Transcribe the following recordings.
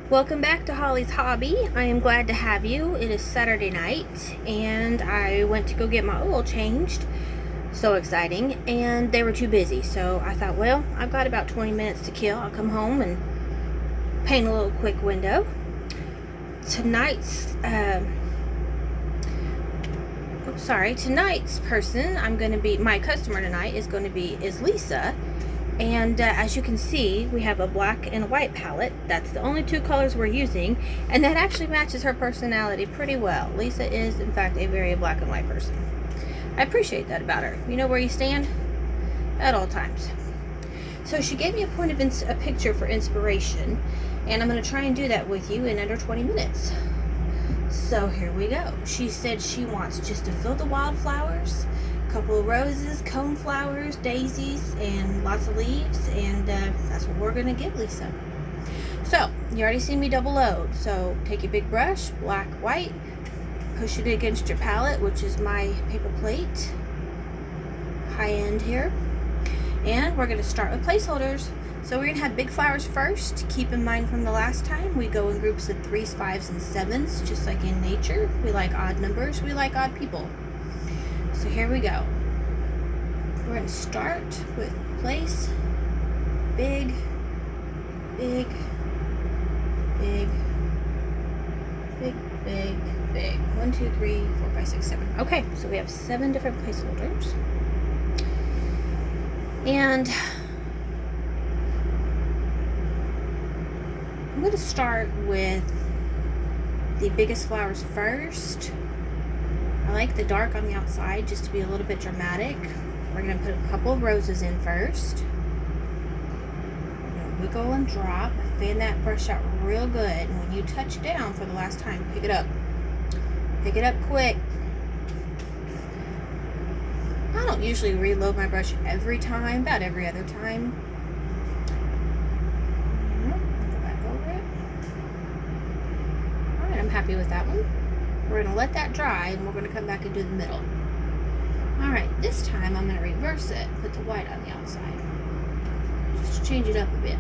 Welcome back to Holly's Hobby. I am glad to have you. It is Saturday night and I went to go get my oil changed. So exciting. And they were too busy. So I thought, well, I've got about 20 minutes to kill. I'll come home and paint a little quick window. Tonight's person, my customer tonight is Lisa. And as you can see, we have a black and a white palette. That's the only two colors we're using, and that actually matches her personality pretty well. Lisa is, in fact, a very black and white person. I appreciate that about her. You know where you stand? At all times. So she gave me a picture for inspiration, and I'm going to try and do that with you in under 20 minutes. So here we go. She said she wants just to fill the wildflowers, a couple of roses, cone flowers, daisies, and lots of leaves, and that's what we're gonna give Lisa. So you already seen me double load. So take your big brush, black, white, push it against your palette, which is my paper plate, high end here, and we're gonna start with placeholders. So we're gonna have big flowers first. Keep in mind from the last time, we go in groups of 3s, 5s, and 7s, just like in nature. We like odd numbers, we like odd people. So here we go. We're going to start with place, big, big, big, big, big, big. 1, 2, 3, 4, 5, 6, 7. Okay, so we have 7 different placeholders. And I'm going to start with the biggest flowers first. I like the dark on the outside just to be a little bit dramatic. We're going to put a couple of roses in first. We're going to wiggle and drop. Fan that brush out real good. And when you touch down for the last time, pick it up. Pick it up quick. I don't usually reload my brush every time, about every other time. Go back over it. Alright, I'm happy with that one. We're going to let that dry, and we're going to come back and do the middle. Alright, this time I'm going to reverse it, put the white on the outside. Just change it up a bit.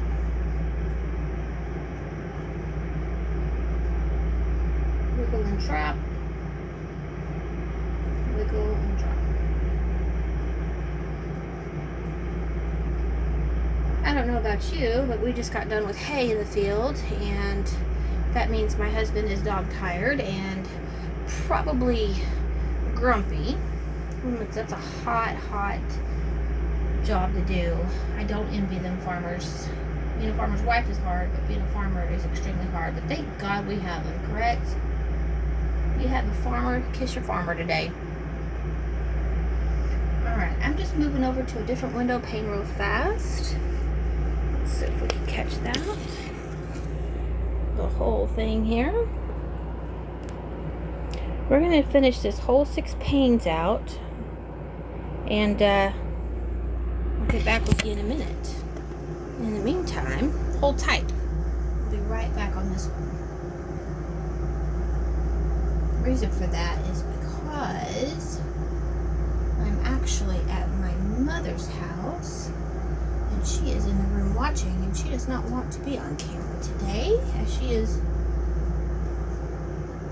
Wiggle and drop. Wiggle and drop. I don't know about you, but we just got done with hay in the field, and that means my husband is dog tired and probably grumpy. That's a hot job to do. I don't envy them farmers. Being a farmer's wife is hard, but being a farmer is extremely hard. But thank God we have them, correct? You have a farmer, kiss your farmer today. Alright, I'm just moving over to a different window, paint real fast. Let's see if we can catch that. The whole thing here. We're going to finish this whole 6 panes out, and I'll get back with you in a minute. In the meantime, hold tight. I'll be right back on this one. The reason for that is because I'm actually at my mother's house, and she is in the room watching, and she does not want to be on camera today, as she is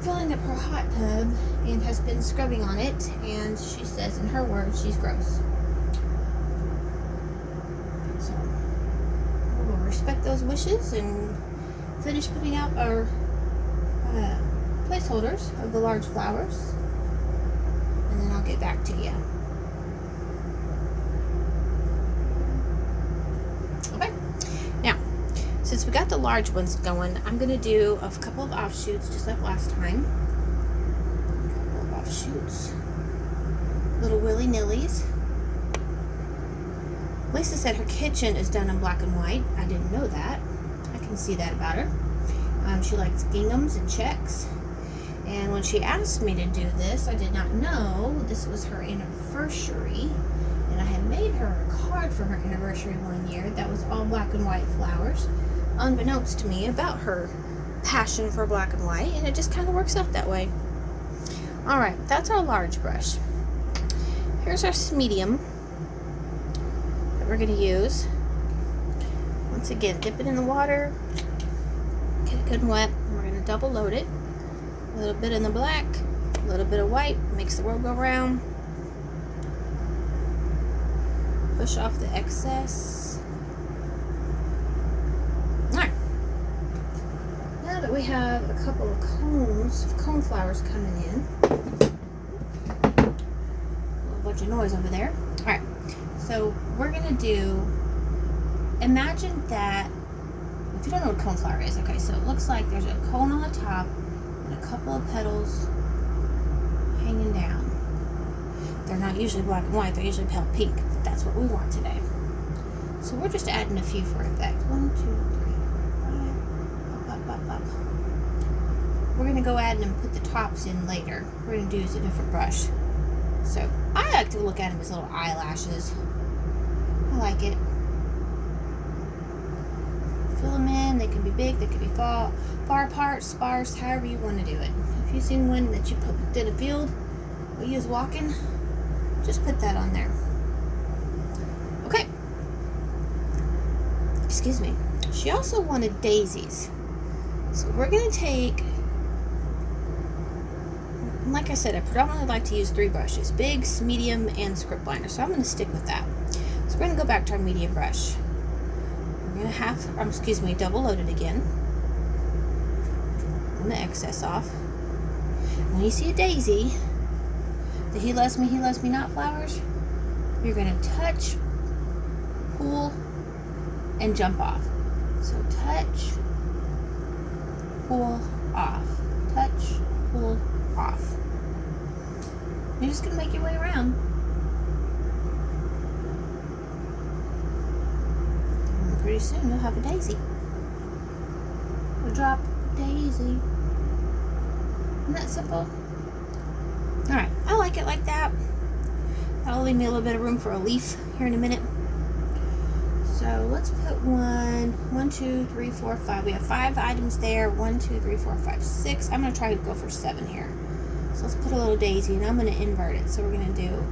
filling up her hot tub and has been scrubbing on it, and she says, in her words, she's gross. So we will respect those wishes and finish putting out our placeholders of the large flowers, and then I'll get back to you. Okay, now since we got the large ones going, I'm going to do a couple of offshoots just like last time. A couple of offshoots. Little willy-nillys. Lisa said her kitchen is done in black and white. I didn't know that. I can see that about her. She likes ginghams and checks. And when she asked me to do this, I did not know this was her anniversary. And I had made her a card for her anniversary one year that was all black and white flowers, unbeknownst to me about her passion for black and white, and it just kind of works out that way. Alright, that's our large brush. Here's our medium that we're going to use. Once again, dip it in the water, get it Good and wet. We're going to double load it. A little bit in the black, a little bit of white, makes the world go round. Push off the excess. Alright. Now that we have a couple of cone flowers coming in. A little bunch of noise over there. Alright, so we're going to do, imagine that, if you don't know what cone flower is, okay, so it looks like there's a cone on the top and a couple of petals hanging down. They're not usually black and white, they're usually pale pink, but that's what we want today. So we're just adding a few for effect. 1, 2, 3, 4, 5. Up, up, up, up. We're going to go add and put the tops in later. We're going to use a different brush. So I like to look at them as little eyelashes. I like it. Fill them in. They can be big, they can be far apart, sparse, however you want to do it. If you've seen one that you put in a field while you was walking, just put that on there. Okay. Excuse me. She also wanted daisies. So we're going to take, like I said, I predominantly like to use 3 brushes. Bigs, medium, and script liner. So I'm going to stick with that. So we're going to go back to our medium brush. We're going to double load it again. And the excess off. When you see a daisy, the he loves me not flowers, you're going to touch, pull, and jump off. So touch, pull, off. Touch, pull, off. You're just going to make your way around. And pretty soon you'll have a daisy. A drop daisy. Isn't that simple? Alright, I like it like that. That'll leave me a little bit of room for a leaf here in a minute. So let's put 1, 2, 3, 4, 5. We have 5 items there. 1, 2, 3, 4, 5, 6. I'm going to try to go for 7 here. So let's put a little daisy, and I'm going to invert it. So we're going to do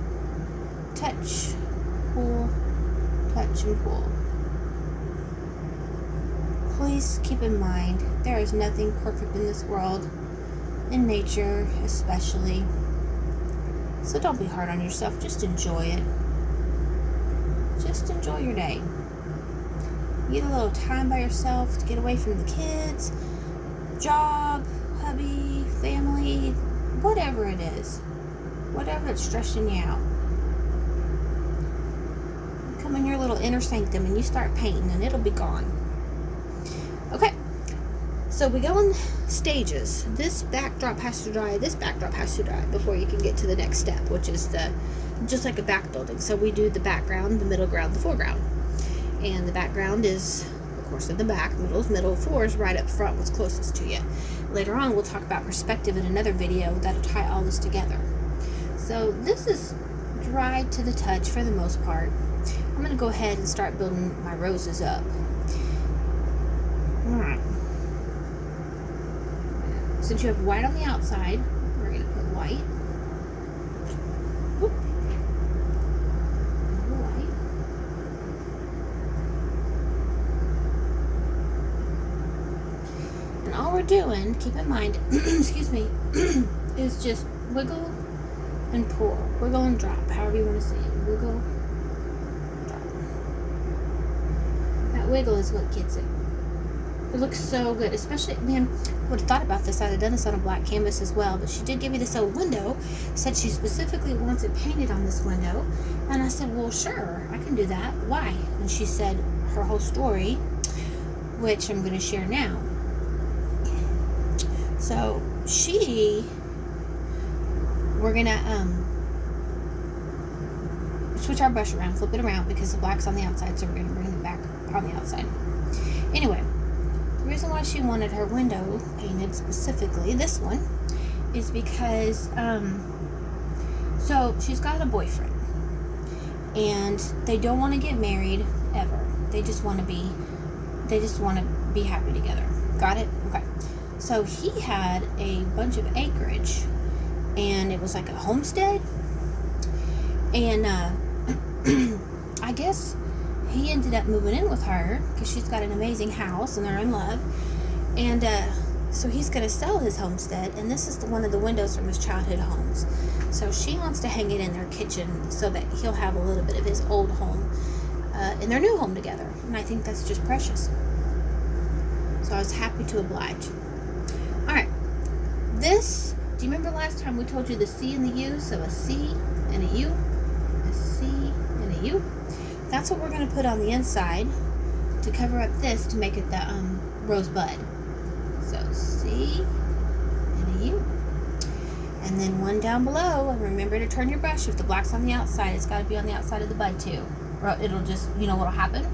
touch, pull, touch, and pull. Please keep in mind, there is nothing perfect in this world, in nature especially. So don't be hard on yourself. Just enjoy it. Just enjoy your day. You get a little time by yourself to get away from the kids, job, hubby, family, whatever it is. Whatever that's stressing you out. You come in your little inner sanctum and you start painting and it'll be gone. Okay. So we go in stages. This backdrop has to dry, this backdrop has to dry before you can get to the next step, which is just like a back building. So we do the background, the middle ground, the foreground. And the background is, of course, in the back, middle is middle, 4 is right up front, what's closest to you. Later on, we'll talk about perspective in another video that'll tie all this together. So this is dried to the touch for the most part. I'm going to go ahead and start building my roses up. Alright. Since you have white on the outside, we're going to put white. Whoop. White. And all we're doing, keep in mind, excuse me, is just wiggle and pull. Wiggle and drop, however you want to say it. Wiggle, drop. That wiggle is what gets it. It looks so good, especially, man, I would have thought about this. I'd have done this on a black canvas as well, but she did give me this old window, said she specifically wants it painted on this window, and I said, well, sure, I can do that. Why? And she said her whole story, which I'm going to share now. So, we're going to switch our brush around, flip it around, because the black's on the outside, so we're going to bring it back on the outside. Anyway, the reason why she wanted her window painted specifically, this one, is because, so she's got a boyfriend, and they don't want to get married ever. They just want to be happy together. Got it? Okay. So he had a bunch of acreage, and it was like a homestead, and I guess he ended up moving in with her because she's got an amazing house and they're in love. And so he's going to sell his homestead, and this is one of the windows from his childhood homes. So she wants to hang it in their kitchen so that he'll have a little bit of his old home in their new home together. And I think that's just precious. So I was happy to oblige. Alright, this, do you remember last time we told you the C and the U? So a C and a U, a C and a U. That's what we're going to put on the inside to cover up this to make it the rosebud. So C and a U. And then one down below, and remember to turn your brush. If the black's on the outside, it's got to be on the outside of the bud too. Or it'll just, you know what'll happen?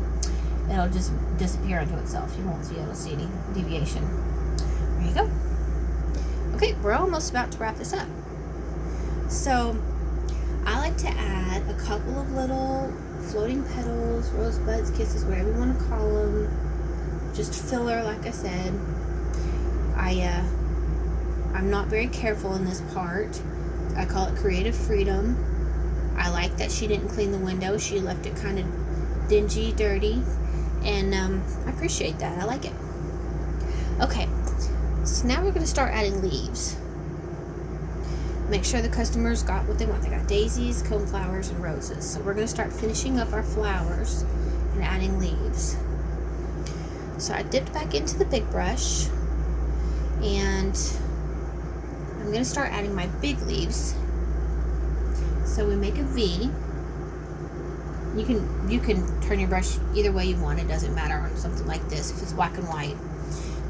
It'll just disappear into itself. You won't be able to see any deviation. There you go. Okay, we're almost about to wrap this up. So I like to add a couple of little floating petals, rosebuds, kisses, whatever you want to call them. Just filler, like I said. I'm not very careful in this part. I call it creative freedom. I like that she didn't clean the window. She left it kind of dingy, dirty, and I appreciate that. I like it. Okay, so now we're going to start adding leaves. Make sure the customers got what they want. They got daisies, coneflowers, and roses. So we're going to start finishing up our flowers and adding leaves. So I dipped back into the big brush, and I'm going to start adding my big leaves. So we make a V. You can turn your brush either way you want. It doesn't matter on something like this if it's black and white.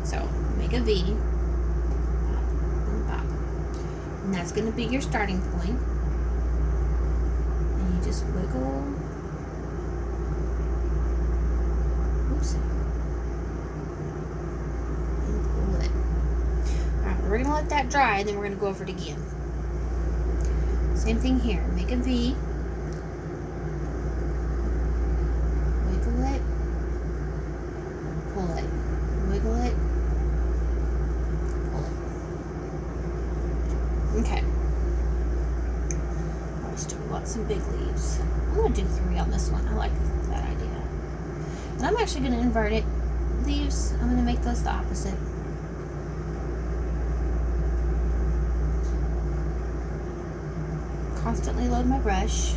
So make a V. And that's going to be your starting point. And you just wiggle. Oops. And pull it. Alright, we're going to let that dry, and then we're going to go over it again. Same thing here. Make a V. Wiggle it. Pull it. Wiggle it. Pull it. Okay. First, we want some big leaves. I'm going to do 3 on this one. I like that idea. And I'm actually going to invert it. Leaves, I'm going to make those the opposite. Constantly load my brush.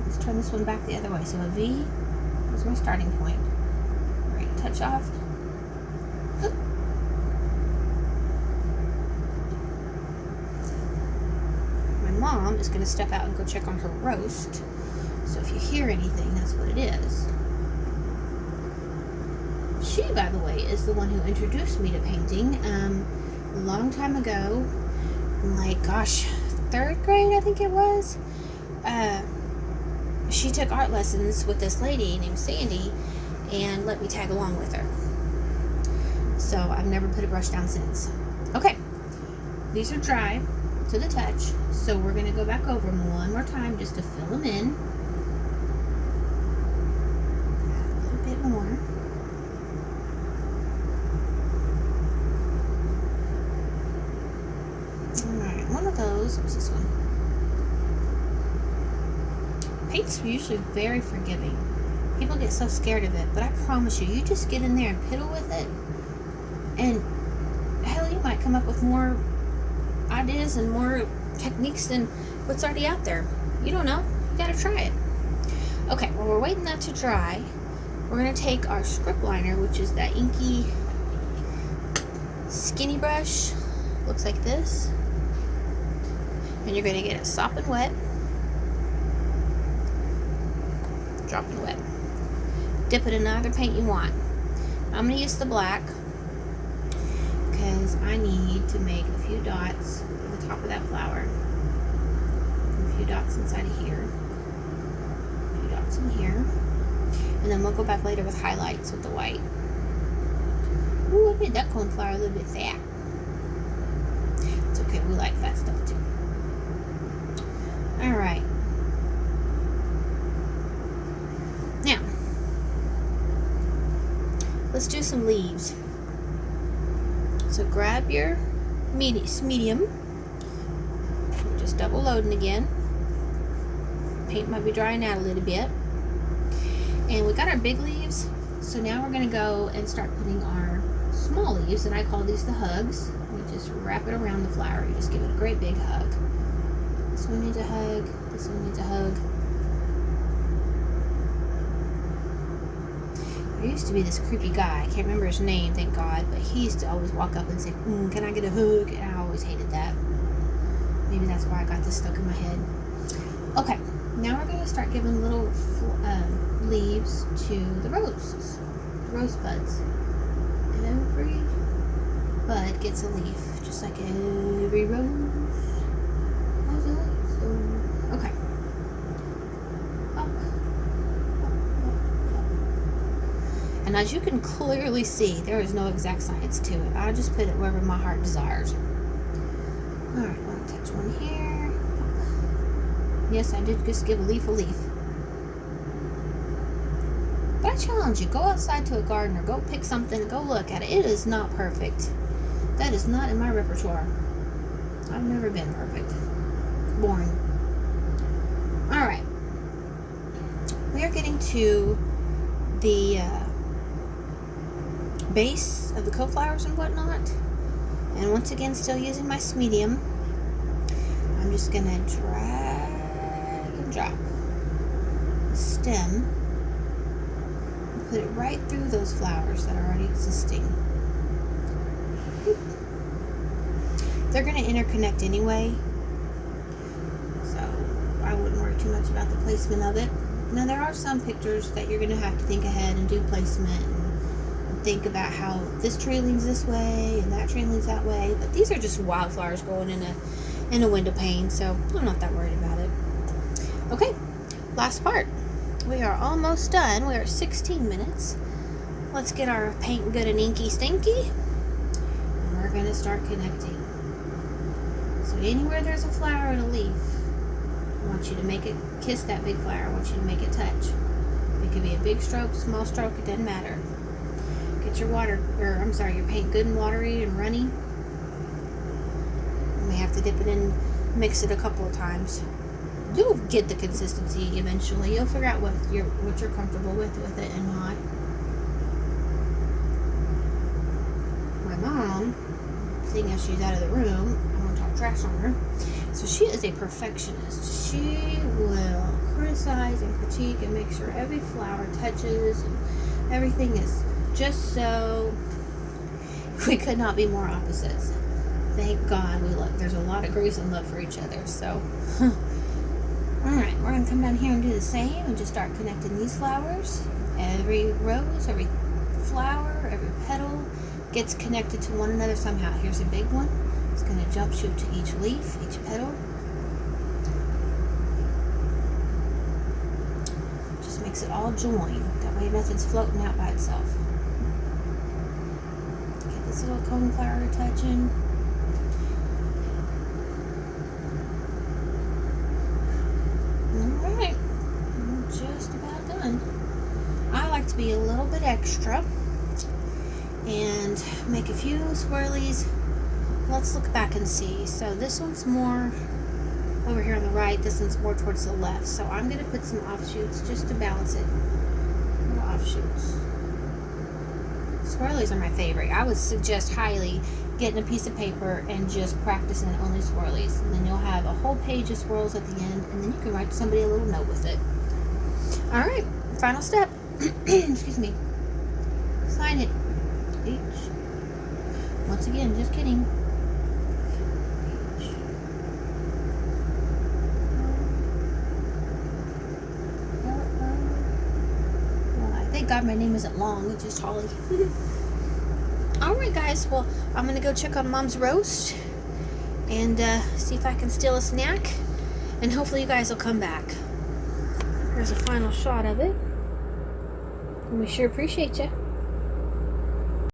Let's turn this one back the other way. So a V is my starting point. Right, touch off. Oop. My mom is going to step out and go check on her roast. So if you hear anything, that's what it is. She, by the way, is the one who introduced me to painting a long time ago. Like, gosh, 3rd grade, I think it was. She took art lessons with this lady named Sandy and let me tag along with her. So I've never put a brush down since. Okay, these are dry to the touch, so we're going to go back over them one more time just to fill them in. Add a little bit more. Alright, one of those, what's this one? Paint's usually very forgiving. People get so scared of it, but I promise you, you just get in there and piddle with it, and hell, you might come up with more ideas and more techniques than what's already out there. You don't know. You gotta try it. Okay, well, we're waiting that to dry. We're gonna take our script liner, which is that inky skinny brush. Looks like this. And you're gonna get it sopping wet. Dropping wet. Dip it in another paint you want. I'm going to use the black because I need to make a few dots at the top of that flower. A few dots inside of here. A few dots in here. And then we'll go back later with highlights with the white. Ooh, I made that coneflower a little bit fat. It's okay, we like fat stuff too. Alright. Now, let's do some leaves. So grab your medium. Just double loading again. Paint might be drying out a little bit. And we got our big leaves. So now we're going to go and start putting our small leaves, and I call these the hugs. You just wrap it around the flower. You just give it a great big hug. This one needs a hug. This one needs a hug. There used to be this creepy guy. I can't remember his name, thank God, but he used to always walk up and say, can I get a hug? And I always hated that. Maybe that's why I got this stuck in my head. Okay, now we're going to start giving little leaves to the roses, the rose buds. Every bud gets a leaf, just like every rose has a leaf. Okay. And as you can clearly see, there is no exact science to it. I just put it wherever my heart desires. Alright, I'll touch one here. Yes, I did just give a leaf. But I challenge you, go outside to a garden or go pick something, go look at it. It is not perfect. That is not in my repertoire. I've never been perfect. Boring. Alright. We are getting to the base of the co-flowers and whatnot. And once again, still using my medium. I'm just going to drag and drop the stem. Put it right through those flowers that are already existing. They're going to interconnect anyway, so I wouldn't worry too much about the placement of it. Now there are some pictures that you're going to have to think ahead and do placement and think about how this tree leans this way and that tree leans that way, but these are just wildflowers growing in a window pane, so I'm not that worried about it. Okay, last part. We are almost done. We are 16 minutes. Let's get our paint good and inky stinky. And we're going to start connecting. So anywhere there's a flower and a leaf, I want you to make it kiss that big flower. I want you to make it touch. It could be a big stroke, small stroke, it doesn't matter. Get your your paint good and watery and runny. You may have to dip it in, mix it a couple of times. You'll get the consistency eventually. You'll figure out what you're comfortable with it and not. My mom, seeing as she's out of the room, I won't talk trash on her. So she is a perfectionist. She will criticize and critique and make sure every flower touches and everything is just so. We could not be more opposites. Thank God there's a lot of grace and love for each other. So. Alright, we're going to come down here and do the same and just start connecting these flowers. Every rose, every flower, every petal gets connected to one another somehow. Here's a big one. It's going to jump shoot to each leaf, each petal. Just makes it all join. That way nothing's floating out by itself. Get this little coneflower touching. Alright, I'm just about done. I like to be a little bit extra and make a few swirlies. Let's look back and see. So this one's more over here on the right, this one's more towards the left. So I'm going to put some offshoots just to balance it. Little offshoots. Swirlies are my favorite. I would suggest highly getting a piece of paper and just practicing only swirlies. And then you'll have a whole page of swirls at the end, and then you can write somebody a little note with it. Alright, final step. Excuse me. Sign it. H. Once again, just kidding. H. Well, I thank God my name isn't long, it's just Holly. Alright guys, well, I'm going to go check on Mom's roast and see if I can steal a snack, and hopefully you guys will come back. Here's a final shot of it, and we sure appreciate you.